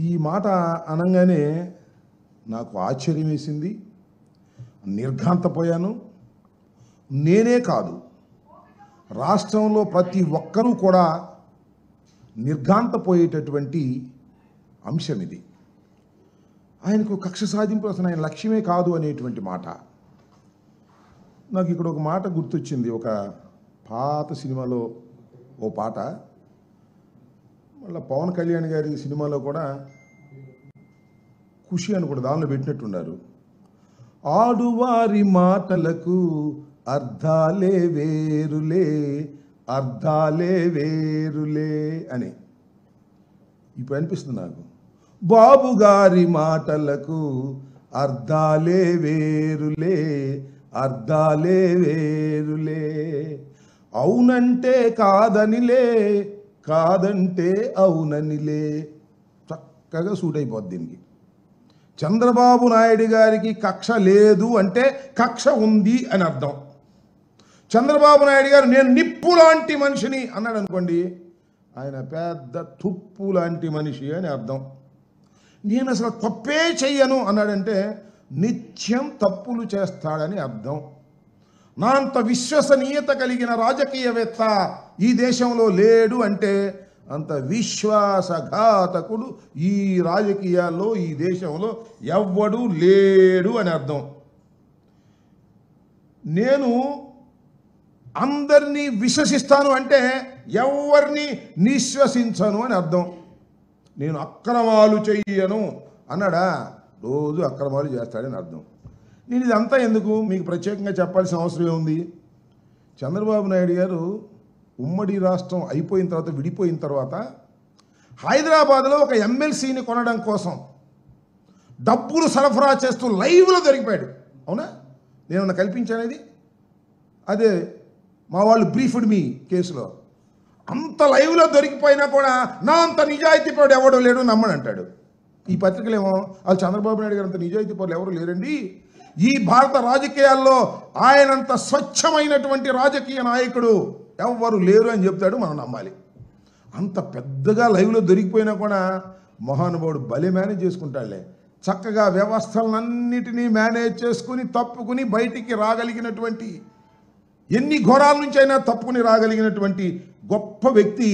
ఈ మాట అనంగానే నాకు ఆశ్చర్యం వేసింది, నిర్ఘాంతపోయాను. నేనే కాదు, రాష్ట్రంలో ప్రతి ఒక్కరూ కూడా నిర్ఘాంతపోయేటటువంటి అంశం ఇది. ఆయనకు కక్ష సాధింపు అసలు ఆయన లక్ష్యమే కాదు అనేటువంటి మాట. నాకు ఇక్కడ ఒక మాట గుర్తొచ్చింది. ఒక పాత సినిమాలో ఓ పాట, మళ్ళీ పవన్ కళ్యాణ్ గారి సినిమాలో కూడా ఖుషి అని కూడా దానిలో పెట్టినట్టున్నారు. ఆడువారి మాటలకు అర్థాలే వేరులే, అర్థాలే వేరులే అని ఇప్పుడు అనిపిస్తుంది నాకు. బాబు గారి మాటలకు అర్థాలే వేరులే, అర్థాలే వేరులే. అవునంటే కాదనిలే, కాదంటే అవుననిలే. చక్కగా సూట్ అయిపోద్ది దీనికి. చంద్రబాబు నాయుడు గారికి కక్ష లేదు అంటే కక్ష ఉంది అని అర్థం. చంద్రబాబు నాయుడు గారు నేను నిప్పు లాంటి మనిషిని అన్నాడు అనుకోండి, ఆయన పెద్ద తుప్పు లాంటి మనిషి అని అర్థం. నేను అసలు తప్పే చెయ్యను అన్నాడంటే నిత్యం తప్పులు చేస్తాడని అర్థం. నా అంత విశ్వసనీయత కలిగిన రాజకీయవేత్త ఈ దేశంలో లేడు అంటే అంత విశ్వాసఘాతకుడు ఈ రాజకీయాల్లో ఈ దేశంలో ఎవ్వడూ లేడు అని అర్థం. నేను అందరినీ విశ్వసిస్తాను అంటే ఎవరిని నిశ్వసించను అని అర్థం. నేను అక్రమాలు చెయ్యను అన్నాడా, రోజు అక్రమాలు చేస్తాడని అర్థం. నేను ఇదంతా ఎందుకు మీకు ప్రత్యేకంగా చెప్పాల్సిన అవసరం ఏముంది? చంద్రబాబు నాయుడు గారు ఉమ్మడి రాష్ట్రం అయిపోయిన తర్వాత, విడిపోయిన తర్వాత హైదరాబాద్లో ఒక ఎమ్మెల్సీని కొనడం కోసం డబ్బులు సరఫరా చేస్తూ లైవ్లో దొరికిపోయాడు. అవునా? నేనన్నా కల్పించానేది? అదే మా వాళ్ళు బ్రీఫ్డ్ మీ కేసులో అంత లైవ్లో దొరికిపోయినా కూడా నా అంత నిజాయితీ పరుడు ఎవడో లేడు నమ్మని అంటాడు. ఈ పత్రికలేమో వాళ్ళు చంద్రబాబు నాయుడు గారు అంత నిజాయితీ పరులు ఎవరు లేరండి, ఈ భారత రాజకీయాల్లో ఆయనంత స్వచ్ఛమైనటువంటి రాజకీయ నాయకుడు ఎవరు లేరు అని చెప్తాడు. మనం నమ్మాలి. అంత పెద్దగా లైవ్లో దొరికిపోయినా కూడా మహానుభావుడు భలే మేనేజ్ చేసుకుంటాడులే. చక్కగా వ్యవస్థలన్నిటినీ మేనేజ్ చేసుకుని తప్పుకుని బయటికి రాగలిగినటువంటి, ఎన్ని ఘోరాల నుంచి అయినా తప్పుకుని రాగలిగినటువంటి గొప్ప వ్యక్తి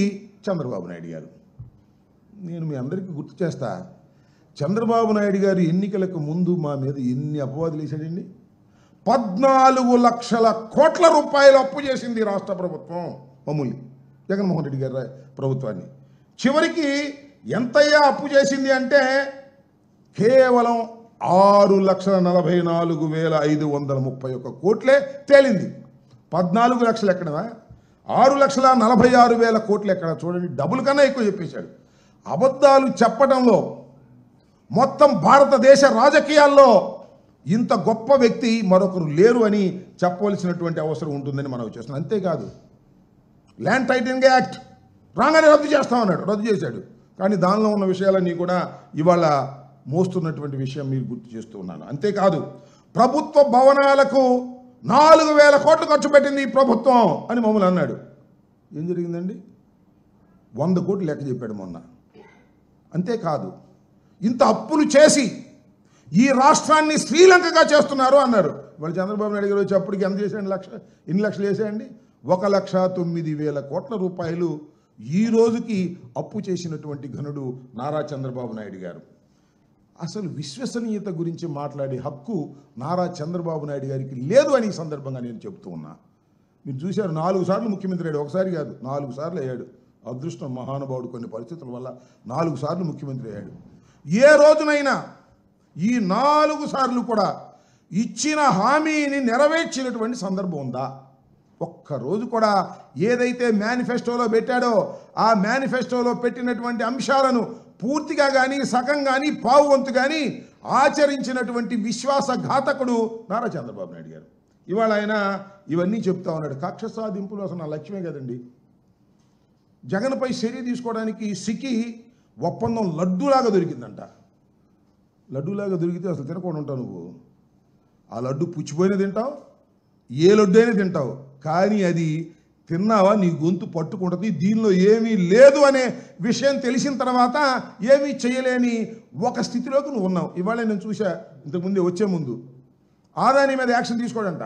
చంద్రబాబు నాయుడు గారు. నేను మీ అందరికీ గుర్తు చేస్తా, చంద్రబాబు నాయుడు గారు ఎన్నికలకు ముందు మా మీద ఎన్ని అపవాదులు వేశాడండి. 14 లక్షల కోట్ల రూపాయలు అప్పు చేసింది రాష్ట్ర ప్రభుత్వం మామూలు జగన్మోహన్ రెడ్డి గారి ప్రభుత్వాన్ని. చివరికి ఎంతయ్యా అప్పు చేసింది అంటే కేవలం 6,44,531 కోట్లే తేలింది. 14 లక్షలు ఎక్కడదా, 6,46,000 కోట్లు ఎక్కడ? చూడండి, డబుల్ కన్నా ఎక్కువ చెప్పేశాడు. అబద్ధాలు చెప్పడంలో మొత్తం భారతదేశ రాజకీయాల్లో ఇంత గొప్ప వ్యక్తి మరొకరు లేరు అని చెప్పవలసినటువంటి అవసరం ఉంటుందని మనం చేస్తున్నాం. అంతేకాదు, ల్యాండ్ టైటిలింగ్ యాక్ట్ రాగానే రద్దు చేస్తామన్నాడు, రద్దు చేశాడు. కానీ దానిలో ఉన్న విషయాలన్నీ కూడా ఇవాళ మోస్తున్నటువంటి విషయం మీరు గుర్తు చేస్తూ ఉన్నాను. అంతేకాదు, ప్రభుత్వ భవనాలకు 4,000 కోట్లు ఖర్చు పెట్టింది ఈ ప్రభుత్వం అని మమ్మల్ని అన్నాడు. ఏం జరిగిందండి? 100 కోట్లు లెక్క చెప్పాడు మొన్న. అంతేకాదు, ఇంత అప్పులు చేసి ఈ రాష్ట్రాన్ని శ్రీలంకగా చేస్తున్నారు అన్నారు. వాళ్ళు చంద్రబాబు నాయుడు గారు వచ్చేప్పటికి ఎంత చేశాడు? ఎన్ని లక్షలు వేసాయండి? 1,09,000 కోట్ల రూపాయలు ఈ రోజుకి అప్పు చేసినటువంటి ఘనుడు నారా చంద్రబాబు నాయుడు గారు. అసలు విశ్వసనీయత గురించి మాట్లాడే హక్కు నారా చంద్రబాబు నాయుడు గారికి లేదు అని ఈ సందర్భంగా నేను చెప్తూ ఉన్నా. మీరు చూశారు, 4 సార్లు ముఖ్యమంత్రి అయ్యాడు. ఒకసారి కాదు, 4 సార్లు అయ్యాడు. అదృష్టం మహానుభావుడు, కొన్ని పరిస్థితుల వల్ల 4 సార్లు ముఖ్యమంత్రి అయ్యాడు. ఏ రోజునైనా ఈ 4 సార్లు కూడా ఇచ్చిన హామీని నెరవేర్చినటువంటి సందర్భం ఉందా? ఒక్కరోజు కూడా ఏదైతే మేనిఫెస్టోలో పెట్టాడో ఆ మేనిఫెస్టోలో పెట్టినటువంటి అంశాలను పూర్తిగా కానీ సగం కానీ పావు వంతు కానీ ఆచరించినటువంటి విశ్వాసఘాతకుడు నారా చంద్రబాబు నాయుడు గారు. ఇవాళ ఆయన ఇవన్నీ చెప్తా ఉన్నాడు. కక్ష సాధింపులు అసలు నా లక్ష్యమే కదండి. జగన్పై చర్య తీసుకోవడానికి సిక్కి ఒప్పందం లడ్డూలాగా దొరికిందంట. లడ్డూలాగా దొరికితే అసలు తినకుండా ఉంటావు నువ్వు. ఆ లడ్డు పుచ్చిపోయినా తింటావు, ఏ లడ్డు అయినా తింటావు, కానీ అది తిన్నావా, నీ గొంతు పట్టుకుంటుంది, దీనిలో ఏమీ లేదు అనే విషయం తెలిసిన తర్వాత ఏమీ చేయలేని ఒక స్థితిలోకి నువ్వు ఉన్నావు. ఇవాళ నేను చూసా, ఇంతకుముందే వచ్చే ముందు ఆదాని మీద యాక్షన్ తీసుకోడంట,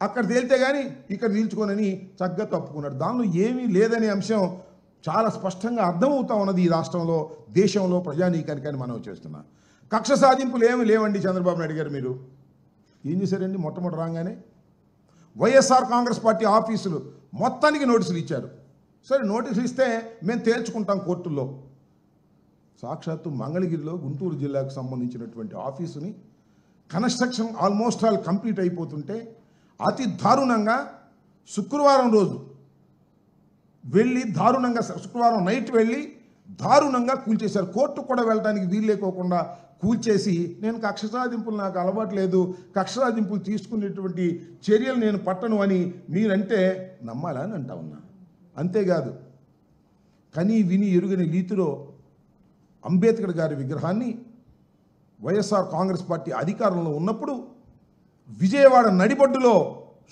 అక్కడ తేలితే కానీ ఇక్కడ నిల్చుకోనని చక్కగా తప్పుకున్నాడు. దానిలో ఏమీ లేదనే అంశం చాలా స్పష్టంగా అర్థమవుతా ఉన్నది ఈ రాష్ట్రంలో, దేశంలో, ప్రజానీకానికని మనం చేస్తున్నా. కక్ష సాధింపులు ఏమి లేవండి. చంద్రబాబు నాయుడు గారు మీరు ఏం చేశారండి? మొట్టమొదటి రాగానే వైఎస్ఆర్ కాంగ్రెస్ పార్టీ ఆఫీసులు మొత్తానికి నోటీసులు ఇచ్చారు. సరే, నోటీసులు ఇస్తే మేము తేల్చుకుంటాం కోర్టుల్లో. సాక్షాత్తు మంగళగిరిలో గుంటూరు జిల్లాకు సంబంధించినటువంటి ఆఫీసుని కన్స్ట్రక్షన్ ఆల్మోస్ట్ ఆల్ కంప్లీట్ అయిపోతుంటే అతి దారుణంగా శుక్రవారం రోజు వెళ్ళి శుక్రవారం నైట్ వెళ్ళి దారుణంగా కూల్చేశారు. కోర్టు కూడా వెళ్ళడానికి వీలు లేకోకుండా కూల్చేసి, నేను కక్ష సాధింపులు నాకు అలవాటు లేదు, కక్ష సాధింపులు తీసుకునేటువంటి చర్యలు నేను పట్టను అని మీరంటే నమ్మాలా అని అంటా ఉన్నా. అంతేకాదు, కనీ విని ఎరుగని రీతిలో అంబేద్కర్ గారి విగ్రహాన్ని వైఎస్ఆర్ కాంగ్రెస్ పార్టీ అధికారంలో ఉన్నప్పుడు విజయవాడ నడిబొడ్డులో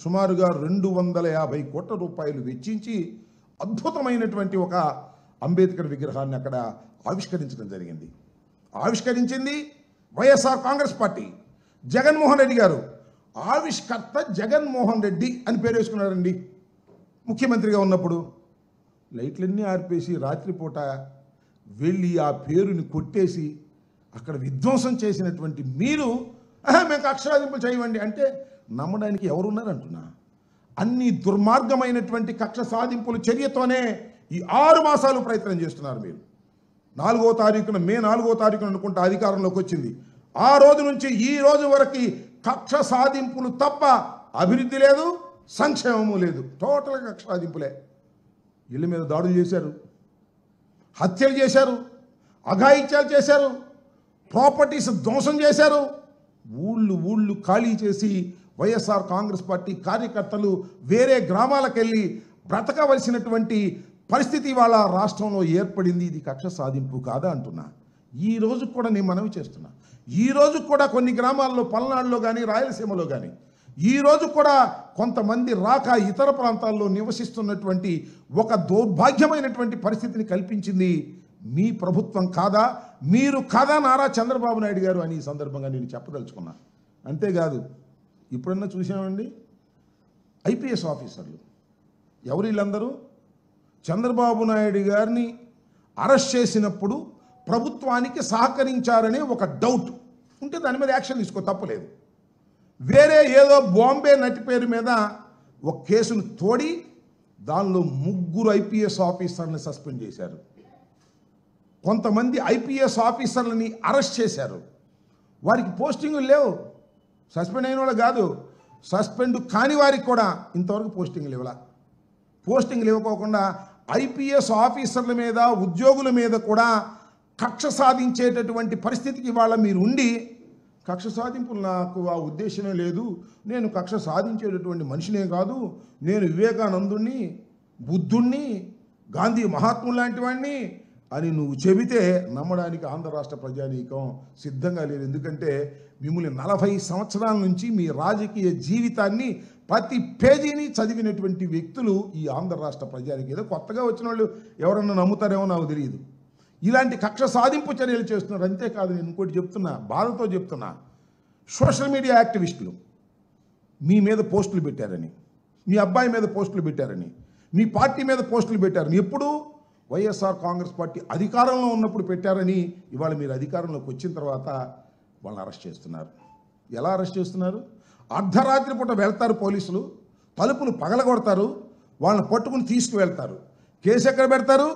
సుమారుగా 250 కోట్ల రూపాయలు వెచ్చించి అద్భుతమైనటువంటి ఒక అంబేద్కర్ విగ్రహాన్ని అక్కడ ఆవిష్కరించడం జరిగింది. ఆవిష్కరించింది వైఎస్ఆర్ కాంగ్రెస్ పార్టీ. జగన్మోహన్ రెడ్డి గారు ఆవిష్కర్త జగన్మోహన్ రెడ్డి అని పేరు వేసుకున్నారండి. ముఖ్యమంత్రిగా ఉన్నప్పుడు లైట్లన్నీ ఆర్పేసి రాత్రిపూట వెళ్ళి ఆ పేరుని కొట్టేసి అక్కడ విధ్వంసం చేసినటువంటి మీరు మేము కక్షాదింపులు చేయవండి అంటే నమ్మడానికి ఎవరున్నారంటున్నా. అన్ని దుర్మార్గమైనటువంటి కక్ష సాధింపుల చర్యతోనే ఈ 6 మాసాలు ప్రయత్నం చేస్తున్నారు మీరు. మే 4వ తారీఖున అనుకుంటా అధికారంలోకి వచ్చింది. ఆ రోజు నుంచి ఈ రోజు వరకు కక్ష సాధింపులు తప్ప అభివృద్ధి లేదు, సంక్షేమము లేదు. టోటల్గా కక్ష సాధింపులే. ఇళ్ళ మీద దాడులు చేశారు, హత్యలు చేశారు, అఘాయిత్యాలు చేశారు, ప్రాపర్టీస్ ధ్వంసం చేశారు, ఊళ్ళు ఖాళీ చేసి వైఎస్ఆర్ కాంగ్రెస్ పార్టీ కార్యకర్తలు వేరే గ్రామాలకు వెళ్ళి బ్రతకవలసినటువంటి పరిస్థితి వాళ్ళ రాష్ట్రంలో ఏర్పడింది. ఇది కక్ష సాధింపు కాదా అంటున్నా. ఈ రోజు కూడా నేను మనవి చేస్తున్నా. ఈ రోజు కూడా కొన్ని గ్రామాల్లో, పల్నాడులో కానీ రాయలసీమలో కానీ ఈ రోజు కూడా కొంతమంది రాక ఇతర ప్రాంతాల్లో నివసిస్తున్నటువంటి ఒక దౌర్భాగ్యమైనటువంటి పరిస్థితిని కల్పించింది మీ ప్రభుత్వం కాదా, మీరు కాదా నారా చంద్రబాబు నాయుడు గారు అని ఈ సందర్భంగా నేను చెప్పదలుచుకున్నా. అంతేకాదు, ఇప్పుడన్నా చూసామండి ఐపీఎస్ ఆఫీసర్లు ఎవరు వీళ్ళందరూ చంద్రబాబు నాయుడు గారిని అరెస్ట్ చేసినప్పుడు ప్రభుత్వానికి సహకరించారనే ఒక డౌట్ ఉంటే దాని మీద యాక్షన్ తీసుకో, తప్పలేదు. వేరే ఏదో బాంబే నటి పేరు మీద ఒక కేసును తోడి దానిలో 3 ఐపీఎస్ ఆఫీసర్ని సస్పెండ్ చేశారు. కొంతమంది ఐపీఎస్ ఆఫీసర్లని అరెస్ట్ చేశారు. వారికి పోస్టింగులు లేవు. సస్పెండ్ అయిన వాళ్ళు కాదు, సస్పెండ్ కాని వారికి కూడా ఇంతవరకు పోస్టింగ్లు ఇవ్వాల. పోస్టింగ్లు ఇవ్వకోకుండా ఐపీఎస్ ఆఫీసర్ల మీద, ఉద్యోగుల మీద కూడా కక్ష సాధించేటటువంటి పరిస్థితికి ఇవాళ మీరు ఉండి, కక్ష సాధింపులు నాకు ఆ ఉద్దేశమే లేదు, నేను కక్ష సాధించేటటువంటి మనిషినే కాదు, నేను వివేకానందుణ్ణి, బుద్ధుణ్ణి, గాంధీ మహాత్ములు లాంటి వాడిని అని నువ్వు చెబితే నమ్మడానికి ఆంధ్ర రాష్ట్ర ప్రజానీకం సిద్ధంగా లేదు. ఎందుకంటే మిమ్మల్ని 40 సంవత్సరాల నుంచి మీ రాజకీయ జీవితాన్ని ప్రతి పేజీని చదివినటువంటి వ్యక్తులు ఈ ఆంధ్ర రాష్ట్ర ప్రజానికి. ఏదో కొత్తగా వచ్చిన వాళ్ళు ఎవరన్నా నమ్ముతారేమో నాకు తెలియదు. ఇలాంటి కక్ష సాధింపు చర్యలు చేస్తున్నారు. అంతేకాదు, నేను ఇంకోటి చెప్తున్నా, బాధతో చెప్తున్నా, సోషల్ మీడియా యాక్టివిస్టులు మీ మీద పోస్టులు పెట్టారని, మీ అబ్బాయి మీద పోస్టులు పెట్టారని, మీ పార్టీ మీద పోస్టులు పెట్టారని, ఎప్పుడు వైఎస్ఆర్ కాంగ్రెస్ పార్టీ అధికారంలో ఉన్నప్పుడు పెట్టారని ఇవాళ మీరు అధికారంలోకి వచ్చిన తర్వాత వాళ్ళని అరెస్ట్ చేస్తున్నారు. ఎలా అరెస్ట్ చేస్తున్నారు? అర్ధరాత్రి పూట వెళ్తారు పోలీసులు, తలుపులు పగలగొడతారు, వాళ్ళని పట్టుకుని తీసుకువెళ్తారు. కేసు ఎక్కడ పెడతారు?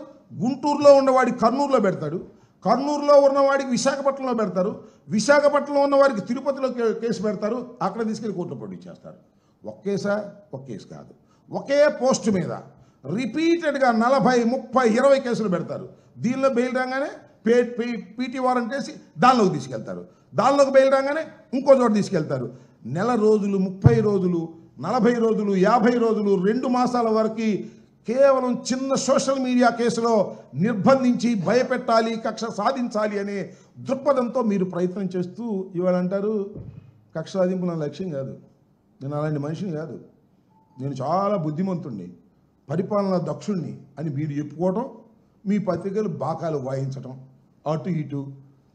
గుంటూరులో ఉన్నవాడి కర్నూలులో పెడతాడు, కర్నూలులో ఉన్నవాడికి విశాఖపట్నంలో పెడతారు, విశాఖపట్నంలో ఉన్నవాడికి తిరుపతిలో కేసు పెడతారు, అక్కడ తీసుకెళ్ళి కోర్టులో పట్టించేస్తారు. ఒక కేసు కాదు, ఒకే పోస్టు మీద రిపీటెడ్గా 40, 30, 20 కేసులు పెడతారు. దీనిలో బెయిల్ రాగానే పీటీ వారెంట్ వేసి దానిలోకి తీసుకెళ్తారు, దానిలోకి బెయిల్ రాగానే ఇంకో చోట తీసుకెళ్తారు. నెల రోజులు, 30 రోజులు, 40 రోజులు, 50 రోజులు, 2 మాసాల వరకు కేవలం చిన్న సోషల్ మీడియా కేసులో నిర్బంధించి భయపెట్టాలి, కక్ష సాధించాలి అనే దృక్పథంతో మీరు ప్రయత్నం చేస్తూ ఇవాళ అంటారు కక్ష సాధింపు నా లక్ష్యం కాదు, నేను అలాంటి మనిషిని కాదు, నేను చాలా బుద్ధిమంతుణ్ణి, పరిపాలనా దక్షుణ్ణి అని మీరు చెప్పుకోవడం, మీ పత్రికలు బాకాలు వాయించడం, అటు ఇటు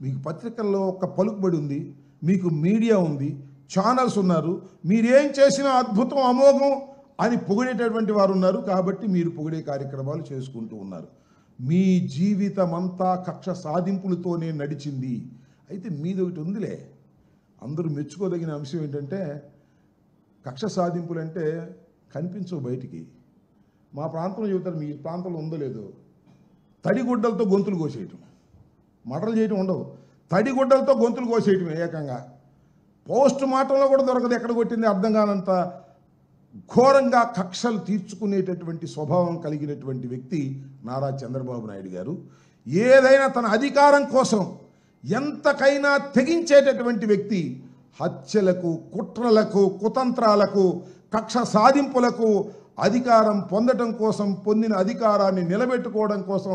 మీకు పత్రికల్లో ఒక పలుకుబడి ఉంది, మీకు మీడియా ఉంది, ఛానల్స్ ఉన్నారు, మీరేం చేసినా అద్భుతం అమోఘం అని పొగిడేటటువంటి వారు ఉన్నారు. కాబట్టి మీరు పొగిడే కార్యక్రమాలు చేసుకుంటూ ఉన్నారు. మీ జీవితం అంతా కక్ష సాధింపులతోనే నడిచింది. అయితే మీది ఒకటి ఉందిలే, అందరూ మెచ్చుకోదగిన అంశం ఏంటంటే కక్ష సాధింపులు అంటే కనిపించవు బయటికి. మా ప్రాంతంలో చెబుతారు, మీ ప్రాంతంలో ఉందో లేదో, తడిగుడ్డలతో గొంతులు కోసేయటం, మటలు చేయటం ఉండవు, తడిగుడ్డలతో గొంతులు కోసేయటం ఏకంగా. పోస్ట్ మార్టంలో కూడా దొరకదు, ఎక్కడ కొట్టింది అర్థం కానంత ఘోరంగా కక్షలు తీర్చుకునేటటువంటి స్వభావం కలిగినటువంటి వ్యక్తి నారా చంద్రబాబు నాయుడు గారు. ఏదైనా తన అధికారం కోసం ఎంతకైనా తెగించేటటువంటి వ్యక్తి. హత్యలకు, కుట్రలకు, కుతంత్రాలకు, కక్ష సాధింపులకు, అధికారం పొందడం కోసం, పొందిన అధికారాన్ని నిలబెట్టుకోవడం కోసం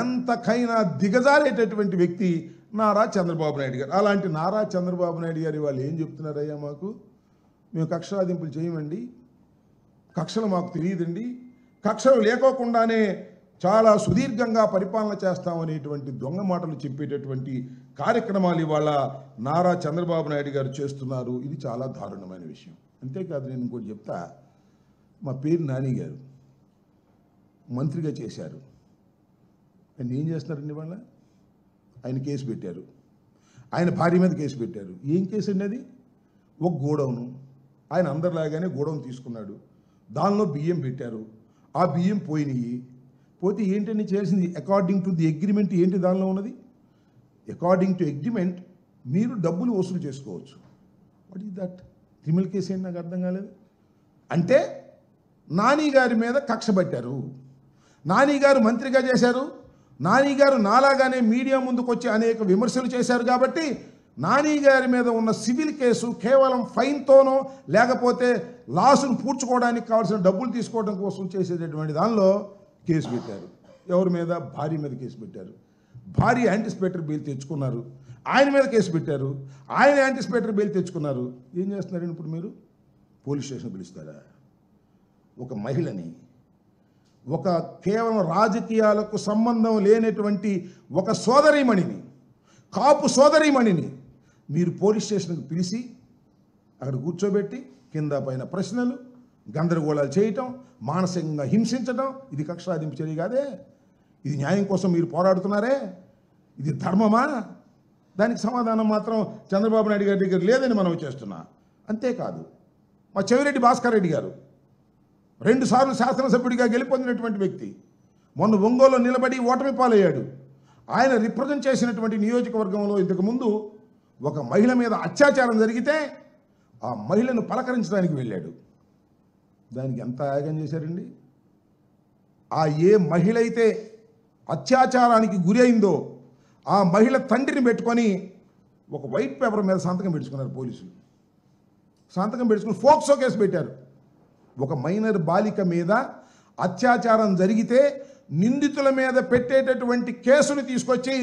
ఎంతకైనా దిగజారేటటువంటి వ్యక్తి నారా చంద్రబాబు నాయుడు గారు. అలాంటి నారా చంద్రబాబు నాయుడు గారు వాళ్ళు ఏం చెప్తున్నారయ్యా, మాకు మేము కక్ష సాధింపులు చేయమండి, కక్షలు మాకు తెలియదండి, కక్షలు లేకోకుండానే చాలా సుదీర్ఘంగా పరిపాలన చేస్తామనేటువంటి దొంగ మాటలు చెప్పేటటువంటి కార్యక్రమాలు ఇవాళ నారా చంద్రబాబు నాయుడు గారు చేస్తున్నారు. ఇది చాలా దారుణమైన విషయం. అంతేకాదు, నేను ఇంకోటి చెప్తా, మా పేరు నాని గారు మంత్రిగా చేశారు. ఆయన ఏం చేస్తున్నారండి ఇవాళ? ఆయన కేసు పెట్టారు, ఆయన భార్య మీద కేసు పెట్టారు. ఏం కేసు అండి అది? ఒక గోడౌను, ఆయన అందరిలాగానే గోడౌన్ తీసుకున్నాడు, దానిలో బియ్యం పెట్టారు, ఆ బియ్యం పోయినాయి. పోతే ఏంటని చేసింది? అకార్డింగ్ టు ది అగ్రిమెంట్ ఏంటి దానిలో ఉన్నది? అకార్డింగ్ టు అగ్రిమెంట్ మీరు డబ్బులు వసూలు చేసుకోవచ్చు. What is that? Criminal case ఏంటి? నాకు అర్థం కాలేదు. అంటే నాని గారి మీద కక్ష పట్టారు, నాని గారు మంత్రిగా చేశారు, నాని గారు నాలాగానే మీడియా ముందుకు వచ్చి అనేక విమర్శలు చేశారు. కాబట్టి నాని గారి మీద ఉన్న సివిల్ కేసు కేవలం ఫైన్తోనో లేకపోతే లాసును పూడ్చుకోవడానికి కావాల్సిన డబ్బులు తీసుకోవడం కోసం చేసేటటువంటి దానిలో కేసు పెట్టారు. ఎవరి మీద? భార్య మీద కేసు పెట్టారు. భార్య యాంటిసిపేటరీ బెయిల్ తెచ్చుకున్నారు, ఆయన మీద కేసు పెట్టారు, ఆయన యాంటిసిపేటరీ బెయిల్ తెచ్చుకున్నారు. ఏం చేస్తున్నారండి ఇప్పుడు మీరు? పోలీస్ స్టేషన్ పిలుస్తారా? ఒక మహిళని, ఒక కేవలం రాజకీయాలకు సంబంధం లేనటువంటి ఒక సోదరీమణిని, కాపు సోదరీమణిని మీరు పోలీస్ స్టేషన్కి పిలిచి అక్కడ కూర్చోబెట్టి కింద పైన ప్రశ్నలు, గందరగోళాలు చేయటం, మానసికంగా హింసించడం, ఇది కక్ష సాధింపు చర్య కాదే? ఇది న్యాయం కోసం మీరు పోరాడుతున్నారే, ఇది ధర్మమా? దానికి సమాధానం మాత్రం చంద్రబాబు నాయుడు గారి దగ్గర లేదని మనం చేస్తున్నా. అంతేకాదు, మా చెవిరెడ్డి భాస్కర్ రెడ్డి గారు 2 సార్లు శాసనసభ్యుడిగా గెలుపొందినటువంటి వ్యక్తి, మొన్న ఒంగోలులో నిలబడి ఓటమి పాలయ్యాడు. ఆయన రిప్రజెంట్ చేసినటువంటి నియోజకవర్గంలో ఇంతకుముందు ఒక మహిళ మీద అత్యాచారం జరిగితే ఆ మహిళను పలకరించడానికి వెళ్ళాడు. దానికి ఎంత యాగం చేశారండి? ఆ ఏ మహిళ అయితే అత్యాచారానికి గురి అయిందో ఆ మహిళ తండ్రిని పెట్టుకొని ఒక వైట్ పేపర్ మీద సంతకం పెట్టుకున్నారు పోలీసులు. సంతకం పెట్టుకుని ఫోక్సో కేసు పెట్టారు. ఒక మైనర్ బాలిక మీద అత్యాచారం జరిగితే నిందితుల మీద పెట్టేటటువంటి కేసును తీసుకొచ్చి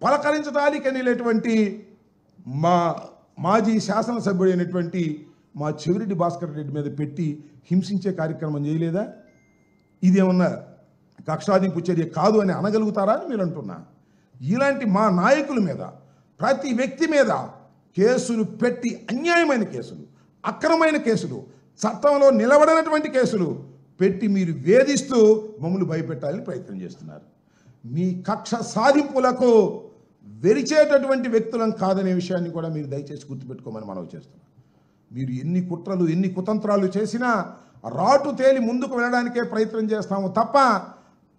పలకరించడానికి వెళ్ళేటువంటి మా మాజీ శాసనసభ్యుడైనటువంటి మా చెవిరెడ్డి భాస్కర్ రెడ్డి మీద పెట్టి హింసించే కార్యక్రమం చేయలేదా? ఇదేమన్నా కక్షాదింపు చర్య కాదు అని అనగలుగుతారా అని మీరు అంటున్నా. ఇలాంటి మా నాయకుల మీద, ప్రతి వ్యక్తి మీద కేసులు పెట్టి అన్యాయమైన కేసులు, అక్రమమైన కేసులు, చట్టంలో నిలబడినటువంటి కేసులు పెట్టి మీరు వేధిస్తూ మమ్మల్ని భయపెట్టాలని ప్రయత్నం చేస్తున్నారు. మీ కక్ష సాధింపులకు వెరిచేటటువంటి వ్యక్తులం కాదనే విషయాన్ని కూడా మీరు దయచేసి గుర్తుపెట్టుకోమని మనవి చేస్తున్నాం. మీరు ఎన్ని కుట్రలు, ఎన్ని కుతంత్రాలు చేసినా రాటు తేలి ముందుకు వెళ్ళడానికే ప్రయత్నం చేస్తాము తప్ప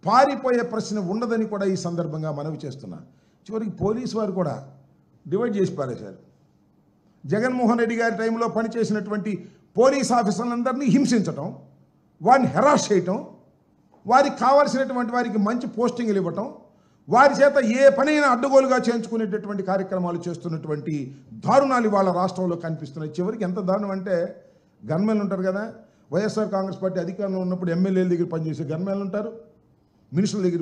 పారిపోయే ప్రశ్న ఉండదని కూడా ఈ సందర్భంగా మనవి చేస్తున్నా. చివరికి పోలీసు వారు కూడా డివైడ్ చేసి పారేశారు. జగన్మోహన్ రెడ్డి గారి టైంలో పనిచేసినటువంటి పోలీస్ ఆఫీసర్లందరినీ హింసించటం, వారిని హెరాస్ చేయటం, వారికి కావాల్సినటువంటి వారికి మంచి పోస్టింగ్లు ఇవ్వటం, వారి చేత ఏ పనైనా అడ్డగోలుగా చేయించుకునేటటువంటి కార్యక్రమాలు చేస్తున్నటువంటి దారుణాలు వాళ్ళ రాష్ట్రంలో కనిపిస్తున్నాయి. చివరికి ఎంత దారుణం అంటే, గన్మెన్లు ఉంటారు కదా, వైఎస్ఆర్ కాంగ్రెస్ పార్టీ అధికారంలో ఉన్నప్పుడు ఎమ్మెల్యేల దగ్గర పనిచేసే గన్మెన్లు ఉంటారు, మినిస్టర్ల దగ్గర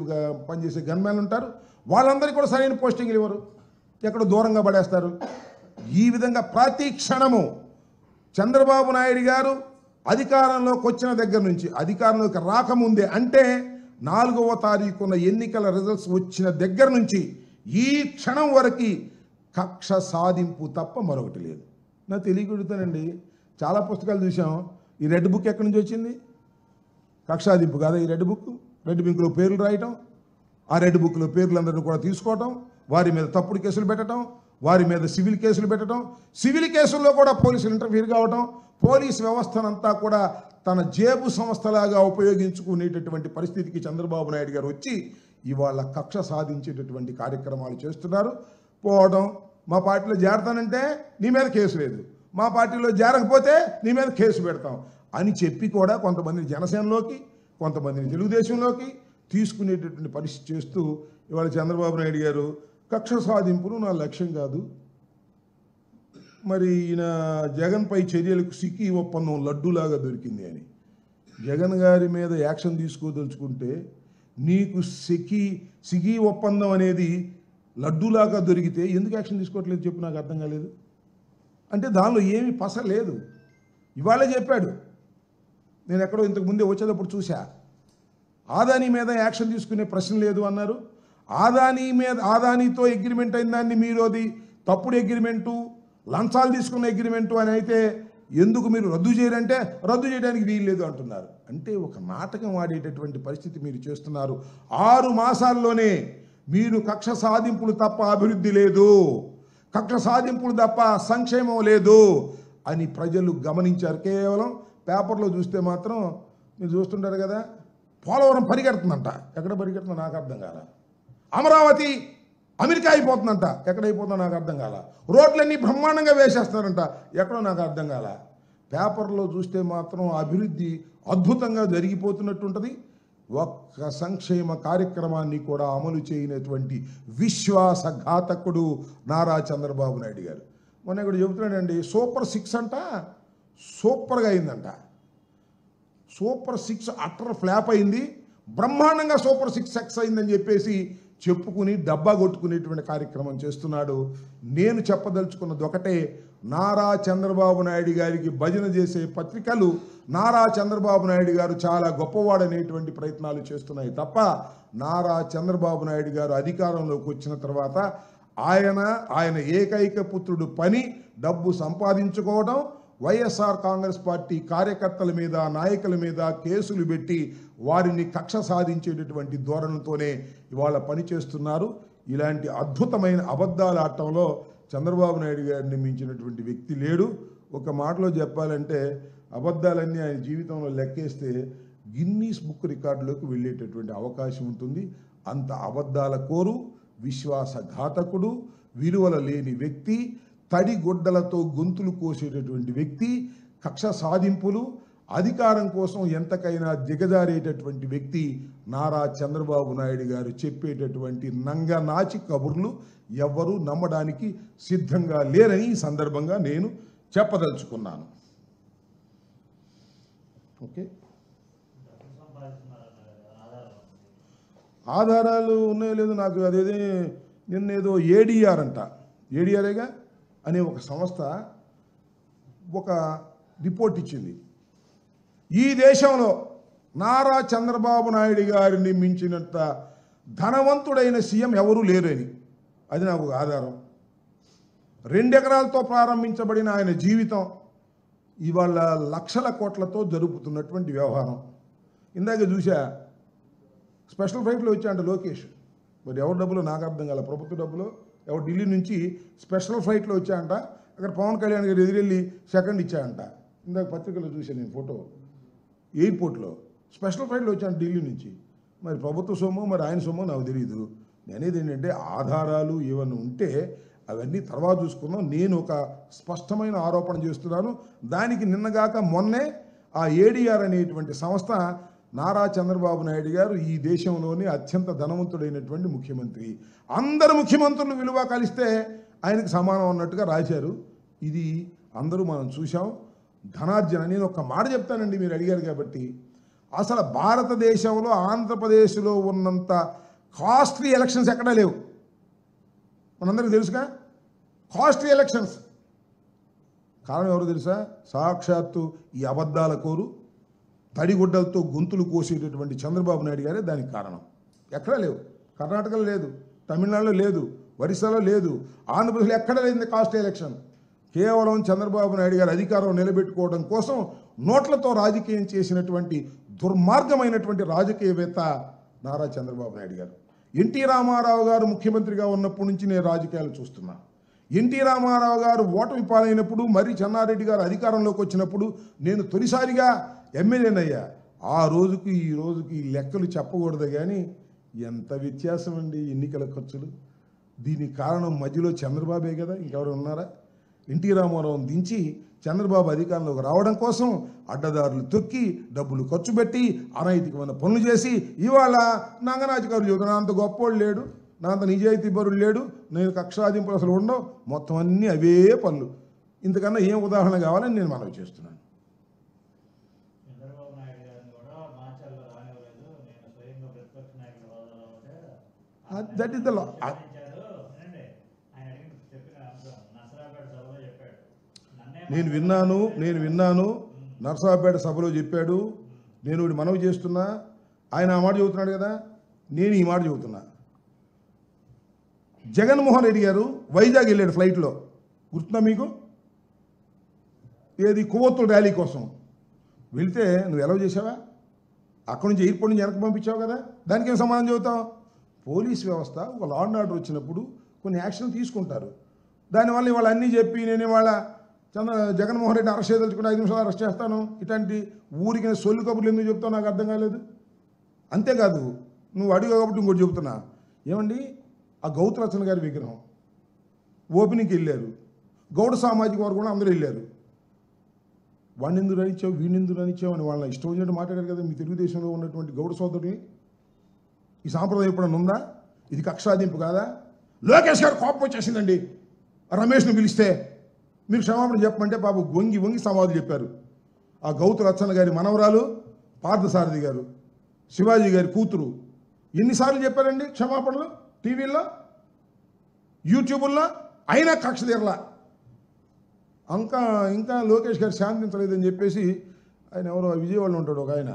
పనిచేసే గన్మెన్లు ఉంటారు, వాళ్ళందరికీ కూడా సరైన పోస్టింగ్లు ఇవ్వరు, ఎక్కడో దూరంగా పడేస్తారు. ఈ విధంగా ప్రతి క్షణము చంద్రబాబు నాయుడు గారు అధికారంలోకి వచ్చిన దగ్గర నుంచి అధికారంలోకి రాకముందే అంటే 4వ తారీఖున ఎన్నికల రిజల్ట్స్ వచ్చిన దగ్గర నుంచి ఈ క్షణం వరకు కక్ష సాధింపు తప్ప మరొకటి లేదు. నాకు తెలియకూడతానండి, చాలా పుస్తకాలు చూసాం. ఈ రెడ్ బుక్ ఎక్కడి నుంచి వచ్చింది? కక్ష సాధింపు కాదా ఈ రెడ్ బుక్? రెడ్ బుక్లో పేర్లు రాయటం, ఆ రెడ్ బుక్లో పేర్లందరినీ కూడా తీసుకోవటం, వారి మీద తప్పుడు కేసులు పెట్టడం, వారి మీద సివిల్ కేసులు పెట్టడం, సివిల్ కేసుల్లో కూడా పోలీసులు ఇంటర్ఫీర్ కావటం, పోలీస్ వ్యవస్థనంతా కూడా తన జేబు సంస్థలాగా ఉపయోగించుకునేటటువంటి పరిస్థితికి చంద్రబాబు నాయుడు గారు వచ్చి ఇవాళ కక్ష సాధించేటటువంటి కార్యక్రమాలు చేస్తున్నారు. పోవడం, మా పార్టీలో చేరతానంటే నీ మీద కేసు లేదు, మా పార్టీలో చేరకపోతే నీ మీద కేసు పెడతాం అని చెప్పి కూడా కొంతమందిని జనసేనలోకి, కొంతమందిని తెలుగుదేశంలోకి తీసుకునేటటువంటి పరిస్థితి చేస్తూ ఇవాళ చంద్రబాబు నాయుడు గారు కక్ష సాధింపును నా లక్ష్యం కాదు, మరి ఈయన జగన్పై చర్యలకు సిక్కి ఒప్పందం లడ్డూలాగా దొరికింది అని. జగన్ గారి మీద యాక్షన్ తీసుకోదలుచుకుంటే నీకు సిగి ఒప్పందం అనేది లడ్డూలాగా దొరికితే ఎందుకు యాక్షన్ తీసుకోవట్లేదు చెప్పు, నాకు అర్థం కాలేదు. అంటే దానిలో ఏమీ పస లేదు. ఇవాళే చెప్పాడు, నేను ఎక్కడో ఇంతకు ముందే వచ్చేటప్పుడు చూసా, ఆదాని మీద యాక్షన్ తీసుకునే ప్రశ్న లేదు అన్నారు. ఆదానితో అగ్రిమెంట్ అయిన దాన్ని మీరు అది తప్పుడు అగ్రిమెంటు, లంచాలు తీసుకున్న అగ్రిమెంటు అని అయితే ఎందుకు మీరు రద్దు చేయరంటే రద్దు చేయడానికి వీలు లేదు అంటున్నారు. అంటే ఒక నాటకం ఆడేటటువంటి పరిస్థితి మీరు చేస్తున్నారు. 6 మాసాల్లోనే మీరు కక్ష సాధింపులు తప్ప అభివృద్ధి లేదు, కక్ష సాధింపులు తప్ప సంక్షేమం లేదు అని ప్రజలు గమనించారు. కేవలం పేపర్లో చూస్తే మాత్రం మీరు చూస్తుంటారు కదా, పోలవరం పరిగెడుతుందంట, ఎక్కడ పరిగెడుతుందో నాకు అర్థం కాల. అమరావతి అమెరికా అయిపోతుందంట, ఎక్కడైపోతుందో నాకు అర్థం కాల. రోడ్లన్నీ బ్రహ్మాండంగా వేసేస్తారంట, ఎక్కడో నాకు అర్థం కాల. పేపర్లో చూస్తే మాత్రం అభివృద్ధి అద్భుతంగా జరిగిపోతున్నట్టు ఉంటుంది. ఒక్క సంక్షేమ కార్యక్రమాన్ని కూడా అమలు చేయనటువంటి విశ్వాసఘాతకుడు నారా చంద్రబాబు నాయుడు గారు. మొన్న ఇక్కడ చెబుతున్నాడండి, సూపర్ 6 అంట, సూపర్గా అయిందంట. సూపర్ 6 అట్టర్ ఫ్లాప్ అయింది, బ్రహ్మాండంగా సూపర్ 6 సక్సెస్ అయిందని చెప్పేసి చెప్పుకుని డబ్బా కొట్టుకునేటువంటి కార్యక్రమం చేస్తున్నాడు. నేను చెప్పదలుచుకున్నది ఒకటే, నారా చంద్రబాబు నాయుడు గారికి భజన చేసే పత్రికలు నారా చంద్రబాబు నాయుడు గారు చాలా గొప్పవాడనేటువంటి ప్రయత్నాలు చేస్తున్నాయి తప్ప, నారా చంద్రబాబు నాయుడు గారు అధికారంలోకి వచ్చిన తర్వాత ఆయన ఏకైక పుత్రుడు పని డబ్బు సంపాదించుకోవడం, వైఎస్ఆర్ కాంగ్రెస్ పార్టీ కార్యకర్తల మీద, నాయకుల మీద కేసులు పెట్టి వారిని కక్ష సాధించేటటువంటి ధోరణితోనే ఇవాళ పనిచేస్తున్నారు. ఇలాంటి అద్భుతమైన అబద్ధాల ఆటంలో చంద్రబాబు నాయుడు గారిని మించినటువంటి వ్యక్తి లేడు. ఒక మాటలో చెప్పాలంటే అబద్ధాలన్నీ ఆయన జీవితంలో లెక్కేస్తే గిన్నీస్ బుక్ రికార్డులోకి వెళ్ళేటటువంటి అవకాశం ఉంటుంది. అంత అబద్ధాల కోరు, విశ్వాసఘాతకుడు, విలువల లేని వ్యక్తి, తడిగుడ్డలతో గొంతులు కోసేటటువంటి వ్యక్తి, కక్ష సాధింపులు, అధికారం కోసం ఎంతకైనా దిగజారేటటువంటి వ్యక్తి నారా చంద్రబాబు నాయుడు గారు చెప్పేటటువంటి నంగనాచి కబుర్లు ఎవ్వరూ నమ్మడానికి సిద్ధంగా లేరని ఈ సందర్భంగా నేను చెప్పదలుచుకున్నాను. ఓకే, ఆధారాలు ఉన్నాయో లేదో నాకు అదేదే నిన్నేదో ఏడీఆర్ అంట, ఏడీఆర్ఏగా అనే ఒక సంస్థ ఒక రిపోర్ట్ ఇచ్చింది. ఈ దేశంలో నారా చంద్రబాబు నాయుడు గారిని మించినంత ధనవంతుడైన సీఎం ఎవరూ లేరని, అది నాకు ఒక ఆధారం. 2 ఎకరాలతో ప్రారంభించబడిన ఆయన జీవితం ఇవాళ లక్షల కోట్లతో జరుపుతున్నటువంటి వ్యవహారం. ఇందాక చూసా, స్పెషల్ ఫ్లైట్లో వచ్చాయంట లోకేష్, మరి ఎవరి డబ్బులు నాకు అర్థం కాల, ప్రభుత్వ డబ్బులు ఎవరు ఢిల్లీ నుంచి స్పెషల్ ఫ్లైట్లో వచ్చాయంట. అక్కడ పవన్ కళ్యాణ్ గారు ఎదురెళ్ళి సెకండ్ ఇచ్చాయంట. ఇందాక పత్రికలో చూశాను నేను ఫోటో, ఎయిర్పోర్ట్లో స్పెషల్ ఫ్లైట్లో వచ్చాను ఢిల్లీ నుంచి. మరి ప్రభుత్వ సొమ్ము మరి ఆయన సొమ్ము నాకు తెలియదు. నేనేది ఏంటంటే ఆధారాలు ఏమన్నా ఉంటే అవన్నీ తర్వాత చూసుకుందాం. నేను ఒక స్పష్టమైన ఆరోపణ చేస్తున్నాను. దానికి నిన్నగాక మొన్నే ఆ ఏడీఆర్ అనేటువంటి సంస్థ నారా చంద్రబాబు నాయుడు గారు ఈ దేశంలోని అత్యంత ధనవంతుడైనటువంటి ముఖ్యమంత్రి, అందరు ముఖ్యమంత్రులు విలువ కలిస్తే ఆయనకు సమానం అన్నట్టుగా రాశారు. ఇది అందరూ మనం చూసాం. ధనార్జన, నేను ఒక మాట చెప్తానండి, మీరు అడిగారు కాబట్టి, అసలు భారతదేశంలో ఆంధ్రప్రదేశ్లో ఉన్నంత కాస్ట్లీ ఎలక్షన్స్ ఎక్కడా లేవు. మనందరికీ తెలుసుగా, కాస్ట్లీ ఎలక్షన్స్ కారణం ఎవరో తెలుసా? సాక్షాత్తు ఈ అబద్ధాల కోరు తడిగుడ్డలతో గొంతులు కోసేటటువంటి చంద్రబాబు నాయుడు గారే దానికి కారణం. ఎక్కడా లేవు. కర్ణాటకలో లేదు, తమిళనాడులో లేదు, ఒరిస్సాలో లేదు, ఆంధ్రప్రదేశ్లో ఎక్కడ లేదు కాస్ట్ ఎలక్షన్. కేవలం చంద్రబాబు నాయుడు గారు అధికారం నిలబెట్టుకోవడం కోసం నోట్లతో రాజకీయం చేసినటువంటి దుర్మార్గమైనటువంటి రాజకీయవేత్త నారా చంద్రబాబు నాయుడు గారు. ఎన్టీ రామారావు గారు ముఖ్యమంత్రిగా ఉన్నప్పటి నుంచి నేను రాజకీయాలు చూస్తున్నా. ఎన్టీ రామారావు గారు ఓటమి పాలైనప్పుడు, మరి చెన్నారెడ్డి గారు అధికారంలోకి వచ్చినప్పుడు నేను తొలిసారిగా ఎమ్మెల్యేనయ్యా. ఆ రోజుకి ఈ రోజుకి లెక్కలు చెప్పకూడదు, కానీ ఎంత వ్యత్యాసం అండి ఎన్నికల ఖర్చులు. దీనికి కారణం మధ్యలో చంద్రబాబే కదా, ఇంకెవరు ఉన్నారా? ఎన్టీ రామారావుని దించి చంద్రబాబు అధికారంలోకి రావడం కోసం అడ్డదారులు తొక్కి డబ్బులు ఖర్చు పెట్టి అనైతికమైన పనులు చేసి ఇవాళ నంగనాచికారులు చెబుతున్నా అంత గొప్పోడు లేడు, నా అంత నిజాయితీ బరుడు లేడు, నేను కక్షాదింపులు అసలు ఉండవు, మొత్తం అన్నీ అవే పనులు. ఇంతకన్నా ఏం ఉదాహరణ కావాలని నేను మనవి చేస్తున్నాను. That is the law. నేను విన్నాను నర్సాపేట సభలో చెప్పాడు. నేను వీడు మనవి చేస్తున్నా, ఆయన ఆ మాట చెబుతున్నాడు కదా, నేను ఈ మాట చెబుతున్నా. జగన్మోహన్ రెడ్డి గారు వైజాగ్ వెళ్ళాడు ఫ్లైట్లో, గుర్తుందా మీకు? ఏది కొవ్వొత్తుల ర్యాలీ కోసం వెళ్తే నువ్వు ఎలా చేసావా? అక్కడి నుంచి ఎయిర్పోర్ట్ నుంచి వెనక్కి పంపించావు కదా, దానికి ఏం సమాధానం చెబుతావు? పోలీస్ వ్యవస్థ ఒక లా అండ్ ఆర్డర్ వచ్చినప్పుడు కొన్ని యాక్షన్ తీసుకుంటారు. దానివల్ల ఇవాళ అన్నీ చెప్పి నేను ఇవాళ జగన్మోహన్ రెడ్డి అరెస్ట్ చేయదలుచుకుంటే 5 నిమిషాలు అరెస్ట్ చేస్తాను, ఇట్లాంటి ఊరికి సొల్లు కబుర్లు ఎందుకు చెప్తావు నాకు అర్థం కాలేదు. అంతేకాదు నువ్వు అడిగా కాబట్టి ఇంకోటి చెబుతున్నా. ఏమండి, ఆ గౌతరచన గారి విగ్రహం ఓపెనింగ్కి వెళ్ళారు, గౌడ సామాజిక వర్గం అందరూ వెళ్ళారు. వాడిని ఎందుకు రానిచ్చావు, వీడిని ఎందుకు రానిచ్చావు అని వాళ్ళని ఇష్టం వచ్చినట్టు మాట్లాడారు కదా మీ తెలుగుదేశంలో ఉన్నటువంటి గౌడ సోదరుని. ఈ సాంప్రదాయం ఎప్పుడన్నా ఉందా? ఇది కక్షాదింపు కాదా? లోకేష్ గారు కోపం వచ్చేసిందండి రమేష్ను పిలిస్తే, మీరు క్షమాపణ చెప్పమంటే పాప వంగి సమాధులు చెప్పారు. ఆ గౌతరచన గారి మనవరాలు పార్థసారథి గారు, శివాజీ గారి కూతురు ఎన్నిసార్లు చెప్పారండి క్షమాపణలు టీవీల్లో, యూట్యూబుల్లో, అయినా కక్ష తీరలా. ఇంకా లోకేష్ గారు శాంతించలేదని చెప్పేసి ఆయన ఎవరో విజయవాడలో ఉంటాడు ఒక ఆయన,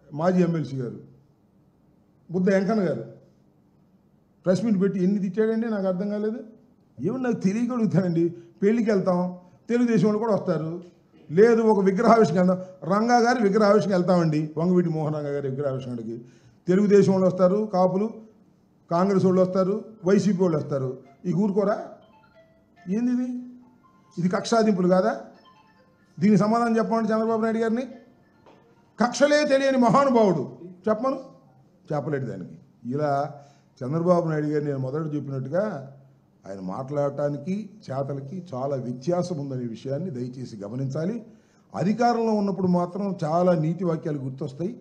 మాజీ ఎమ్మెల్సీ గారు బుద్ధ వెంకన్న గారు, ప్రెస్ మీట్ పెట్టి ఎన్ని తిట్టాడండి నాకు అర్థం కాలేదు. ఏమన్నా నాకు తెలియగలుగుతానండి. పెళ్ళికి వెళ్తాం, తెలుగుదేశం వాళ్ళు కూడా వస్తారు, లేదు ఒక విగ్రహావిష్కరణ వెళ్దాం, రంగా గారి విగ్రహావిష్కరణ వెళ్తామండి, వంగవీటి మోహన్ రంగా గారి విగ్రహావిష్కరణకి తెలుగుదేశం వాళ్ళు వస్తారు, కాపులు కాంగ్రెస్ వాళ్ళు వస్తారు, వైసీపీ వాళ్ళు వస్తారు. ఈ ఊరుకోరా? ఏంది ఇది కక్షాదింపులు కాదా? దీనికి సమాధానం చెప్పమండి చంద్రబాబు నాయుడు గారిని. కక్షలే తెలియని మహానుభావుడు, చెప్పమను, చెప్పలేడు దానికి. ఇలా చంద్రబాబు నాయుడు గారు నేను మొదట చెప్పినట్టుగా ఆయన మాట్లాడటానికి చేతలకి చాలా వ్యత్యాసం ఉందనే విషయాన్ని దయచేసి గమనించాలి. అధికారంలో ఉన్నప్పుడు మాత్రం చాలా నీతి వాక్యాలు గుర్తొస్తాయి.